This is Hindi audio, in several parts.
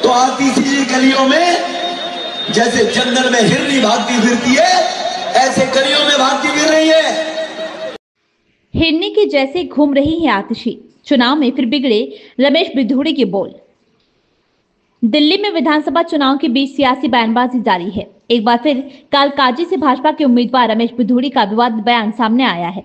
तो आती सी गलियों में जैसे जंगल में हिरनी भागती फिरती है, ऐसे गलियों में भागती फिर रही है। हिरनी की जैसे घूम रही है आतिशी, चुनाव में फिर बिगड़े रमेश बिधूड़ी के बोल। दिल्ली में विधानसभा चुनाव के बीच सियासी बयानबाजी जारी है। एक बार फिर कालकाजी से भाजपा के उम्मीदवार रमेश बिधूड़ी का विवादित बयान सामने आया है।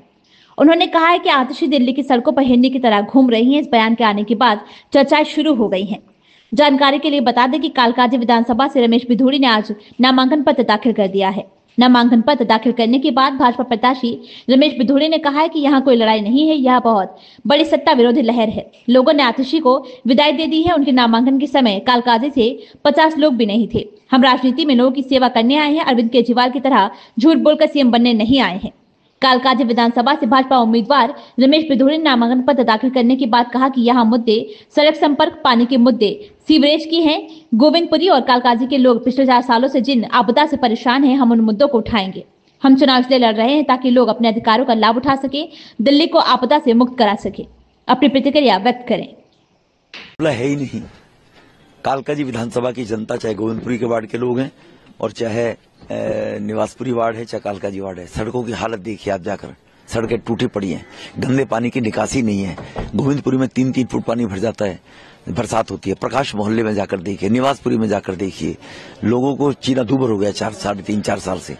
उन्होंने कहा है कि आतिशी दिल्ली की सड़कों पर हिरनी की तरह घूम रही हैं। इस बयान के आने के बाद चर्चाएं शुरू हो गई हैं। जानकारी के लिए बता दें कि कालकाजी विधानसभा से रमेश बिधूड़ी ने आज नामांकन पत्र दाखिल कर दिया है। नामांकन पत्र दाखिल करने के बाद भाजपा प्रत्याशी रमेश बिधूड़ी ने कहा है कि यहाँ कोई लड़ाई नहीं है, यह बहुत बड़ी सत्ता विरोधी लहर है। लोगों ने आतिशी को विदाई दे दी है। उनके नामांकन के समय कालकाजी से 50 लोग भी नहीं थे। हम राजनीति में लोगों की सेवा करने आए हैं, अरविंद केजरीवाल की तरह झूठ बोलकर सीएम बनने नहीं आए हैं। कालकाजी विधानसभा से भाजपा उम्मीदवार रमेश बिधूड़ी ने नामांकन पत्र दाखिल करने के बाद कहा कि यहाँ मुद्दे सड़क संपर्क, पानी के मुद्दे, सीवरेज की हैं। गोविंदपुरी और कालकाजी के लोग पिछले 4 सालों से जिन आपदा से परेशान हैं, हम उन मुद्दों को उठाएंगे। हम चुनाव इसलिए लड़ रहे हैं ताकि लोग अपने अधिकारों का लाभ उठा सके, दिल्ली को आपदा से मुक्त करा सके। अपनी प्रतिक्रिया व्यक्त करें। है ही नहीं। कालकाजी विधानसभा की जनता, चाहे गोविंदपुरी के वार्ड के लोग हैं और चाहे निवासपुरी वार्ड है, चाहे कालकाजी वार्ड है, सड़कों की हालत देखिए आप जाकर। सड़कें टूटी पड़ी हैं, गंदे पानी की निकासी नहीं है। गोविंदपुरी में 3-3 फुट पानी भर जाता है, बरसात होती है। प्रकाश मोहल्ले में जाकर देखिए, निवासपुरी में जाकर देखिए, लोगों को चीना दूबर हो गया 4 साल से।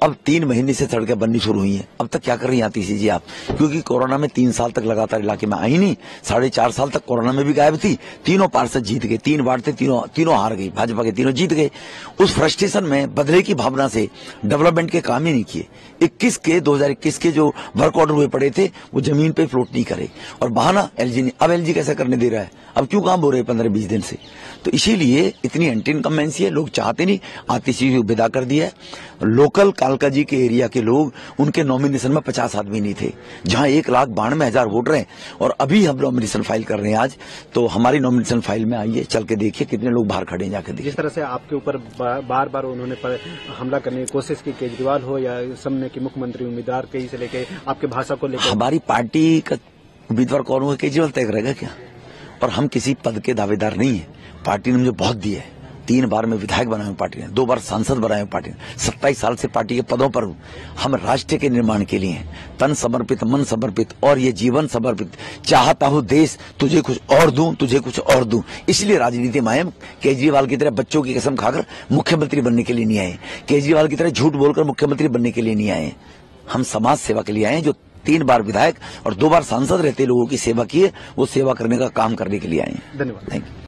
अब 3 महीने से सड़कें बननी शुरू हुई हैं। अब तक क्या कर रही हैं आतिशी जी आप? क्योंकि कोरोना में 3 साल तक लगातार इलाके में आई नहीं, 4.5 साल तक कोरोना में भी गायब थी। तीनों पार्षद जीत गए, 3 वार्ड थे, तीनों हार गई, भाजपा के तीनों जीत गए। उस फ्रस्ट्रेशन में, बदले की भावना से डेवलपमेंट के काम ही नहीं किए। 2021 के जो वर्क ऑर्डर हुए पड़े थे वो जमीन पे फ्लोट नहीं करे। और बहाना एलजी ने, अब एलजी कैसा करने दे रहा है? अब क्यों काम हो रहे हैं 15-20 दिन से? तो इसीलिए इतनी एंटी इनकम्बेंसी है, लोग चाहते नहीं। आतिशी को विदा कर दिया है। लोकल कालकाजी के एरिया के लोग, उनके नॉमिनेशन में 50 आदमी नहीं थे, जहां 1,92,000 वोटर हैं। और अभी हम नॉमिनेशन फाइल कर रहे हैं आज, तो हमारी नॉमिनेशन फाइल में आइए, चल के देखिए कितने लोग बाहर खड़े हैं, जाकर देखिए। जिस तरह से आपके ऊपर बार बार उन्होंने हमला करने की कोशिश की, केजरीवाल हो या सामने की मुख्यमंत्री उम्मीदवार कहीं से लेके आपके भाषा को लेकर, हमारी पार्टी का उम्मीदवार कौन होगा केजरीवाल तय करेगा क्या? और हम किसी पद के दावेदार नहीं है। पार्टी ने मुझे बहुत दिया है। 3 बार मैं विधायक बना हूं पार्टी ने, 2 बार सांसद बनाए हूं पार्टी ने, 27 साल से पार्टी के पदों पर हूं। हम राष्ट्र के निर्माण के लिए हैं, तन समर्पित, मन समर्पित और ये जीवन समर्पित। चाहता हूं देश तुझे कुछ और दूं, तुझे कुछ और दूं। इसलिए राजनीति में आए। केजरीवाल की तरह बच्चों की कसम खाकर मुख्यमंत्री बनने के लिए नहीं आए। केजरीवाल की तरह झूठ बोलकर मुख्यमंत्री बनने के लिए नहीं आए। हम समाज सेवा के लिए आए, जो 3 बार विधायक और 2 बार सांसद रहते लोगों की सेवा की है, वो सेवा करने का काम करने के लिए आए हैं। धन्यवाद। Thank you.